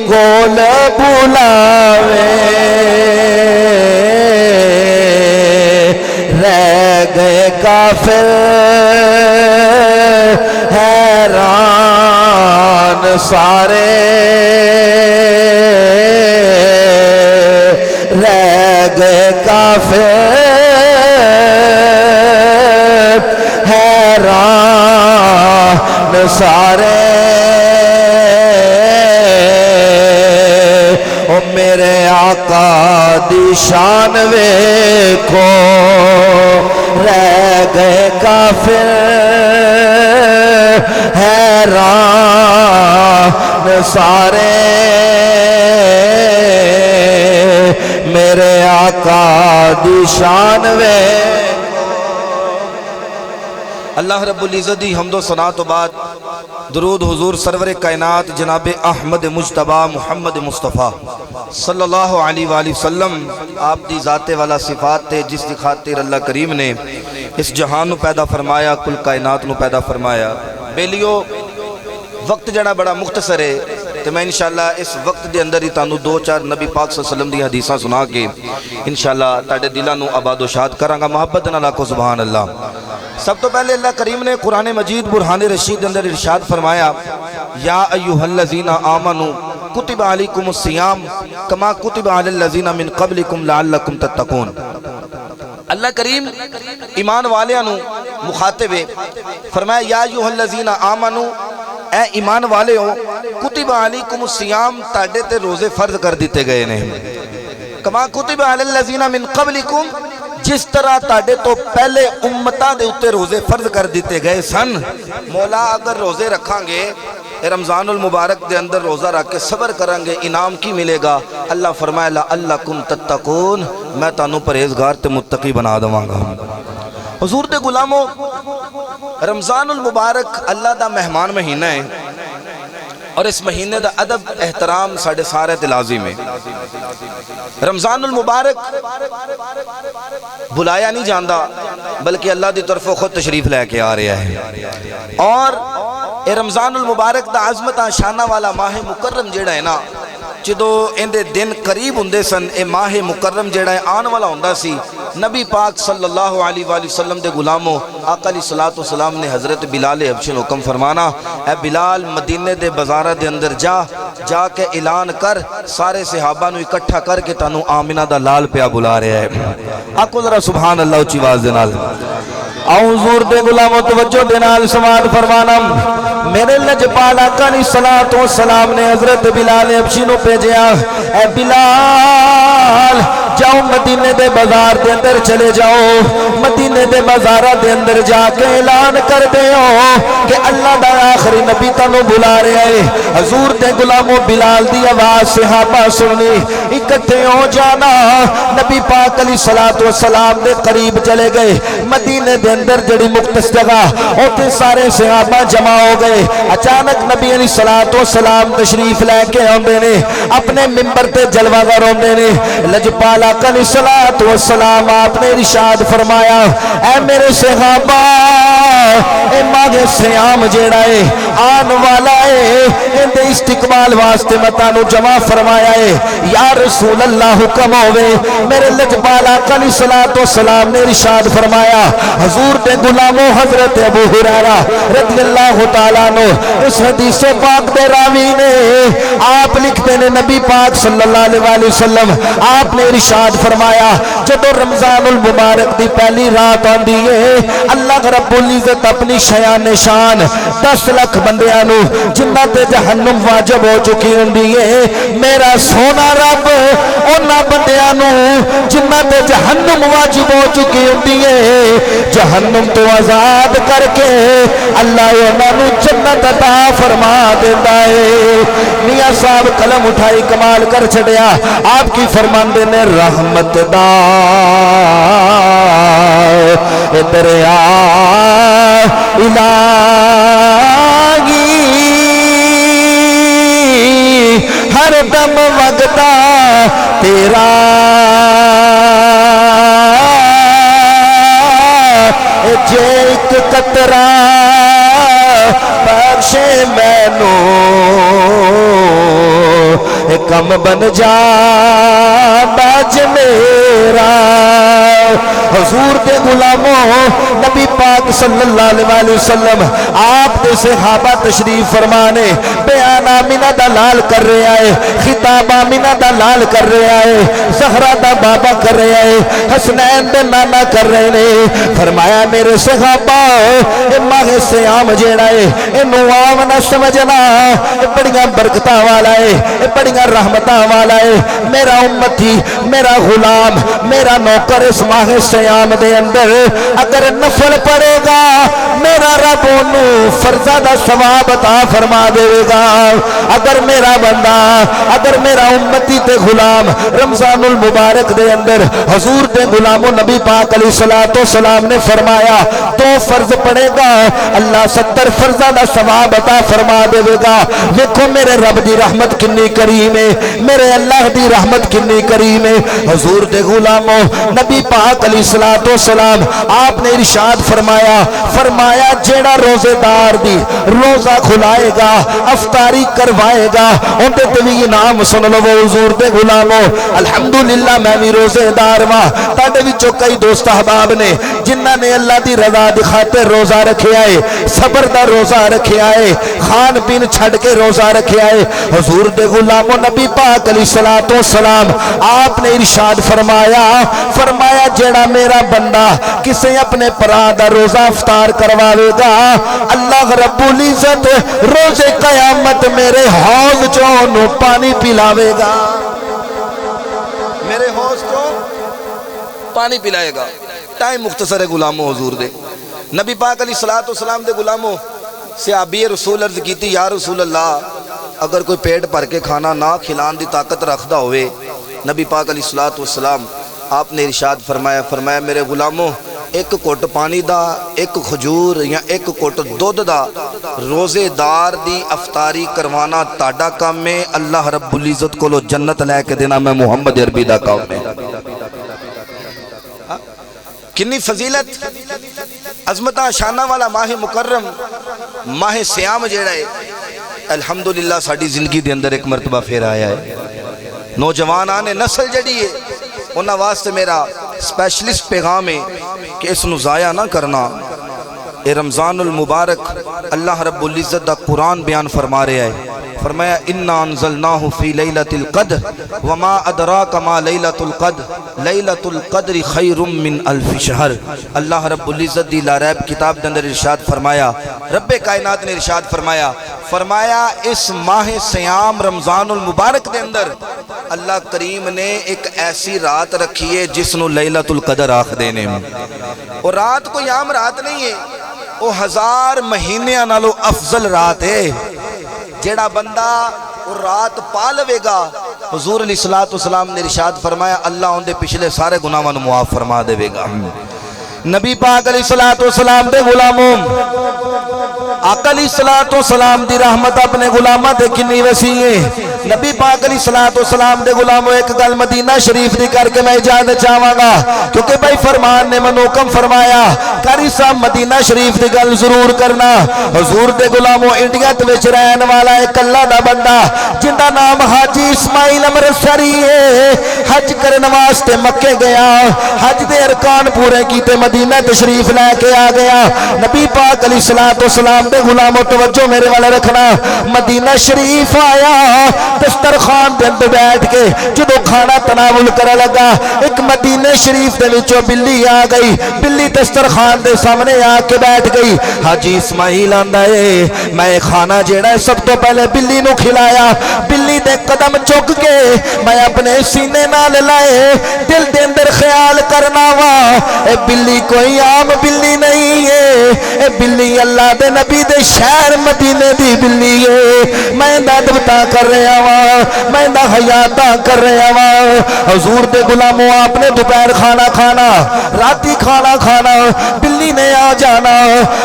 کول بلاوے رہ گئے کافر حیران سارے رہ گئے کافر حیران سارے او میرے آقا دی شان ویکھو رہ گئے کافر حیران سارے میرے آقا دی شان ویکھو۔ اللہ رب العزت دی حمد و ثنا تو بعد درود حضور سرور کائنات جناب احمد مجتبی محمد مصطفیٰ صلی اللہ علیہ وآلہ وسلم آپ دی ذات والا صفات تے جس دی خاطر اللہ کریم نے اس جہان نو پیدا فرمایا کل کائنات نو پیدا فرمایا۔ بیلیو وقت جڑا بڑا مختصر ہے تو میں انشاءاللہ اس وقت دے اندر ہی تانوں دو چار نبی پاک صلی اللہ علیہ وسلم دی حدیثاں سنا کے انشاءاللہ تاڑے دلہ نو آباد و شاد کرانگا محبت نہ لاکھو سبحان اللہ۔ سب تو پہلے اللہ کریم نے قرآن مجید برہان رشید اندر ارشاد فرمایا یا ایوہ الذین آمنوا کتب علیکم الصیام کما کتب علی الذین من قبلکم لعلکم تتقون۔ اللہ کریم ایمان والیاں مخاطبے فرمایا یا ایوہ الذین آمنوا اے ایمان والے ہو کتب علیکم الصیام تاڑے تے روزے فرض کر دیتے گئے نے کما کتب علی الذین من قبلکم جس طرح تاڑے تو پہلے امتاں دے اتے روزے فرض کر دیتے گئے سن۔ مولا اگر روزے رکھاں گے رمضان المبارک دے اندر روزہ رکھ کے صبر کریں گے انعام کی ملے گا؟ اللہ فرمائے لعلکم تتقون میں تانوں پرہیزگار تے متقی بنا دواں گا۔ حضور دے غلاموں رمضان المبارک اللہ دا مہمان مہینہ ہے اور اس مہینے دا ادب احترام ساڑھے سارے تے لازم ہے۔ رمضان المبارک بلایا نہیں جاندہ بلکہ اللہ دی طرف خود تشریف لے کے آ رہا ہے اور اے رمضان المبارک دا عظمت شانہ والا ماہ مکرم جیڑا ہے نا جدو اندے دن قریب ہوندے سن اے ماہ مکرم جیڑا ہے آن والا ہوندہ سی نبی پاک صلی اللہ علیہ وآلہ وسلم دے غلاموں آقا علیہ السلام نے حضرت بلال حبشی حکم فرمانا اے بلال مدینے دے بازارہ دے اندر جا کے اعلان کر سارے صحابہ نو اکٹھا کر کے تانو آمینہ دا لال پیا بلا رہے ہیں۔ آقا ذرا سبحان اللہ اچھی واز دینال حضور دے غلاموں توجہ دینال سماعت فرمانا میرے لجپال آقا علیہ السلام نے حضرت بلال حبشی نو بھیجیا اے بلال جاؤ مدینے دے بازار دے اندر چلے جاؤ مدینے دے بازارہ دے اندر جا کے اعلان کر دے ہو کہ اللہ دا آخری نبی تانو بلا رہے ہیں۔ حضور دے غلاموں بلال دی آواز صحابہ سنی اکٹھے ہو جانا نبی پاک علیہ السلام دے قریب چلے گئے مدینے دے اندر جڑی مقدس جگہ ہوتے سارے صحابہ جمع ہو گئے۔ اچانک نبی علیہ السلام تشریف لے کے ہوندے نے اپنے ممبر تے جلوہ گر ہوندے نے لجپال آقا علیہ السلام آپ نے ارشاد فرمایا اے میرے صحابہ اے ماہ سیام جیڑا ہے آن والا ہے اندے استقبال واسطے متانو جمع فرمایا ہے یا رسول اللہ حکم ہوئے میرے لجپال آقا علیہ السلام نے ارشاد فرمایا حضور دے غلاموں حضرت ابو ہریرہ رضی اللہ تعالیٰ عنہ اس حدیث پاک دے راوی نے آپ لکھتے نے نبی پاک صلی اللہ علیہ وسلم آپ نے ارشاد فرمایا جب رمضان المبارک دی پہلی رات آندی ہے اللہ رب العزت اپنی شیان شان 10 لاکھ بندیاں جنہ تے جہنم واجب ہو چکی ہوندی ہے میرا سونا رب اونا بندیاں جنہ تے جہنم واجب ہو چکی ہوندی ہے جہنم تو آزاد کر کے اللہ انہوں جنت عطا فرما دیتا ہے۔ میاں صاحب قلم اٹھائی کمال کر چھڑیا آپ کی فرماندے نے رحمت دا دریا الہی ہر دم وگتا تیرا جے ایک قطرہ بخشے مینوں غلام بن جا باج میرا حضور دے غلاموں نبی پاک صلی اللہ علیہ وسلم آپ دے صحابہ تشریف فرمانے بیان آمینہ دا لال کر رہے آئے خطاب آمینہ دا لال کر رہے آئے زہرہ دا بابا کر رہے آئے حسنین دے نانا کر رہے نے فرمایا میرے صحابہ اے ماہ سیام جیڑا ہے اے نوام نہ سمجھنا اے بڑیاں برکتہ والا ہے اے بڑیاں رحمتہ والا ہے میرا امتی میرا غلام میرا نوکر اس ماہ سیام دے اندر اگر نفل پڑے گا میرا رب انہوں فرضہ دا ثواب عطا فرما دے گا اگر میرا بندہ اگر میرا امتی تے غلام رمضان المبارک دے اندر حضور تے غلام و نبی پاک علیہ السلام نے فرمایا 2 فرض پڑے گا اللہ 70 فرضہ دا ثواب عطا فرما دے گا دیکھو میرے رب دی رحمت کنی کریم ہے میرے اللہ دی رحمت کنی کریم ہے حضور دے غلاموں نبی پاک علیہ السلام آپ نے ارشاد فرمایا جیڑا روزے دار دی روزہ کھلائے گا افطاری کروائے گا ان تے بھی انعام سن لو حضور دے غلاموں الحمدللہ میں بھی روزے دار وا تاڈے وچوں کئی دوست احباب نے جنہاں نے اللہ دی رضا دی خاطر روزہ رکھیا ہے صبر دا روزہ رکھیا ہے کھان پین چھڈ کے روزہ رکھیا ہے حضور دے غلاموں نبی پاک علیہ السلام آپ نے ارشاد فرمایا جیڑا میرا بندہ کسے اپنے پرا دا روزہ افطار کرواوے گا اللہ رب العزت روز قیامت میرے حوض چوں پانی پلاوے گا میرے حوض کو پانی پلائے گا ٹائم مختصر ہے غلاموں حضور دے نبی پاک علیہ السلام دے غلاموں صحابی رسول عرض کیتی یا رسول اللہ اگر کوئی پیٹ بھر کے کھانا نہ کھلان دی طاقت رکھدا ہوئے نبی پاک علیہ السلام آپ نے ارشاد فرمایا میرے غلاموں ایک کوٹ پانی دا ایک کھجور یا ایک کوٹ دودھ دا روزے دار دی افطاری کروانا تاڑا کام میں اللہ رب العزت کو لو جنت لے کے دینا میں محمد عربی دا کام میں کنی فضیلت عظمتہ شانہ والا ماہ مکرم ماہ سیام جیڑا ہے الحمدللہ ساڑی زندگی دے اندر ایک مرتبہ پھر آیا ہے نوجوان آنے نسل جڑی ہے انہاں واسطے میرا سپیشلسٹ پیغام ہے کہ اس نو ضائع نہ کرنا اے رمضان المبارک اللہ رب العزت دا قرآن بیان فرما رہا ہے فرمایا اِنَّا انزلناہ فی لیلۃ القدر وما ادراک ما لیلۃ القدر لیلۃ القدر خیر من الف شہر اللہ رب العزت دی لا ریب کتاب دے اندر ارشاد فرمایا رب کائنات نے ارشاد فرمایا اس ماہ سیام رمضان المبارک دے اندر اللہ کریم نے ایک ایسی رات رکھی ہے جس نو لیلۃ القدر آخ دینے میں اور رات کوئی عام رات نہیں ہے وہ 1000 مہینے نالو افضل رات ہے جیڑا بندہ وہ رات پا لوے گا حضور علیہ السلام نے ارشاد فرمایا اللہ ان دے پچھلے سارے گناہاں نو معاف فرما دے گا نبی پاک علیہ السلام دے غلاموں آقا علیہ السلام دی رحمت اپنے غلامہ دے کنی وسیع ہے نبی پاک علیہ السلام دے غلاموں ایک گل مدینہ شریف دی کر کے میں اجازت چاہواں گا کیونکہ بھائی فرمان نے منو حکم فرمایا قاری صاحب مدینہ شریف دی گل ضرور کرنا حضور دے غلاموں انڈیا تے وچ رہن والا ایک اللہ دا بندہ جن دا نام حاجی اسماعیل امرتسری ہے حج کرن واسطے مکے گیا حج دے ارکان پورے کیتے مدینہ تشریف لے کے آ گیا نبی پاک علیہ السلام دے غلاموں توجہ میرے والے رکھنا مدینہ شریف آیا دسترخوان دے اندر بیٹھ کے جدو کھانا تناول کرا لگا ایک مدینہ شریف دے وچوں بلی آ گئی بلی دسترخوان دے سامنے آ کے بیٹھ گئی حاجی اسماعیل آندا ہے میں کھانا جیڑا ہے سب تو پہلے بلی نو کھلایا بلی دے قدم چک کے میں اپنے سینے نال لائے دل دے اندر خیال کرنا وا اے بلی کوئی عام بلی نہیں ہے اے بلی اللہ دے نبی دے شہر مدینے دی بلی ہے میں ادب کر رہا وا میں حیاتا کر رہا وا حضور دے غلاموں آپ نے دوپہر کھانا راتی کھانا بلی نے آ جانا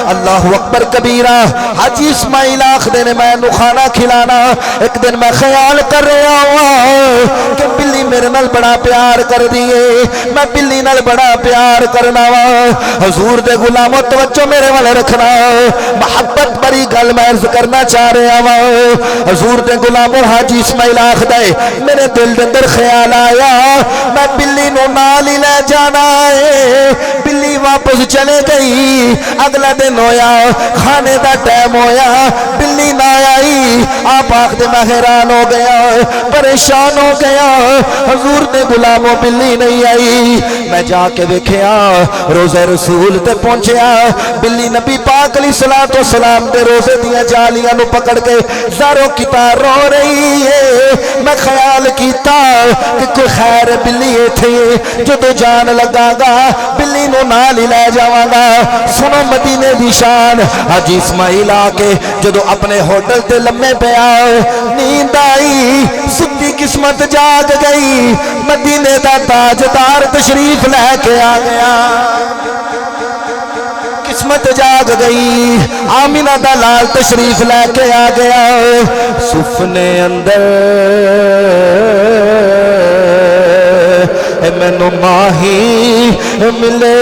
اللہ اکبر کبیرہ حاجی اسماعیل آخدے نے میں نو کھانا کھلانا ایک دن میں خیال کر رہا ہوں کہ بلی میرے نال بڑا پیار کر دیئے میں بلی نال بڑا پیار کرنا وا حضور دے غلاموں توجہ میرے والے رکھنا محبت بڑی گل میں عرض کرنا چاہ رہا وا حضور دے غلاموں حاجی اسماعیل آخدا ہے میرے دل دے اندر خیال آیا میں بلی نو نال ہی لے جانا ہے بلی واپس چلے گئی اگلا دن ہویا کھانے دا ٹائم ہویا بلی نہ آئی آپ آخدے میں حیران ہو گیا پریشان ہو گیا حضور دے غلاموں بلی نہیں آئی میں جا کے ویکھیا روزہ رسول تے پہنچیا بلی نبی پاک علیہ الصلوۃ والسلام دے روزے دیاں جالیاں نو پکڑ کے زارو کتار رو رہی ہے میں خیال کیتا کہ کوئی خیر بلی ایتھے جدو جان لگا گا بلی نو نال ہی لے جاواں گا سنو مدینے دی شان حاجی اسماعیل آ کے جدو اپنے ہوٹل تے لمے پیا نیند آئی ستی قسمت جاگ گئی مدینے دا تاجدار تشریف لے کے آ گیا قسمت جاگ گئی آمینہ دا لال تشریف لے کے آ گیا سفنے اندر مینو ماہی ملے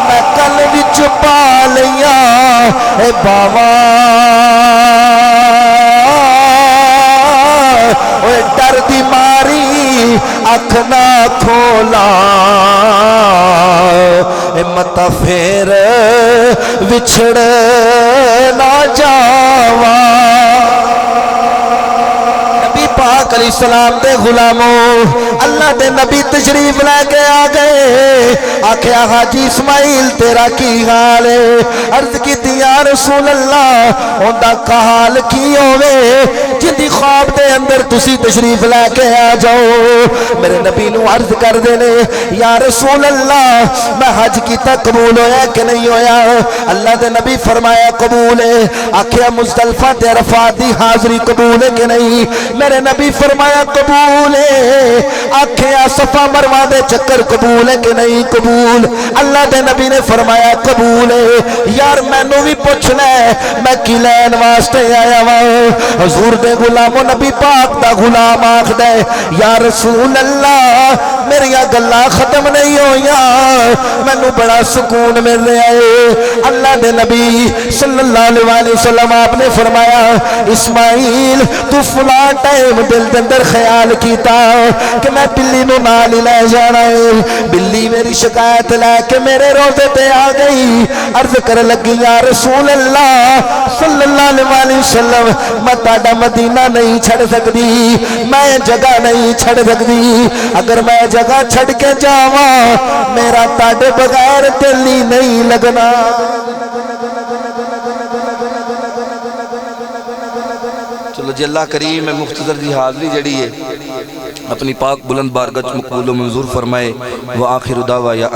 میں کل وچ پا لیا اے باوا ڈر دی ماری اکھ نہ کھولا مت پھر وچھڑ نہ جاواں پاک علیہ السلام دے غلاموں اللہ دے نبی تشریف لے کے آ گئے آکھیا حاجی اسماعیل تیرا کی حال ہے عرض کی یا رسول اللہ اوندا حال کی ہوے جدی خواب دے اندر تسی تشریف لے کے آ جاؤ میرے نبی نو عرض کر دے نے یا رسول اللہ میں حج کیتا قبول ہویا کہ نہیں ہویا اللہ دے نبی فرمایا قبول ہے آکھیا مزدلفہ تے عرفات دی حاضری قبول ہے کہ نہیں میرے نبی فرمایا قبول ہے آکھیا صفا مروہ دے چکر قبول ہے کہ نہیں قبول اللہ دے نبی نے فرمایا قبول ہے یار مینوں بھی پوچھ لے میں کی لین واسطے آیا ہوں حضور دے غلاموں نبی پاک دا غلام آکھدا ہے یا رسول اللہ میری گلاں ختم نہیں ہویاں مینوں بڑا سکون مل رہا ہے اللہ دے نبی صلی اللہ علیہ وسلم آپ نے فرمایا اسماعیل تو فلاں ٹائم دل دے اندر خیال کیتا کہ میں بلی نو نال ہی لے جانا ہے بلی میری شکایت لے کے میرے روزے تے آ گئی عرض کر لگی یا رسول اللہ صلی اللہ علیہ وسلم میں تہاڈا مدینہ نہیں چھڑ سکتی میں جگہ نہیں چھڑ سکتی اگر میں جگہ چھڑ کے جاواں میرا تہاڈے بغیر دل ہی نہیں لگنا چلو جی اللہ کریم میں مختصر دی حاضری جڑی ہے اپنی پاک بلند بارگاہ مقبول و منظور فرمائے وآخر دعوی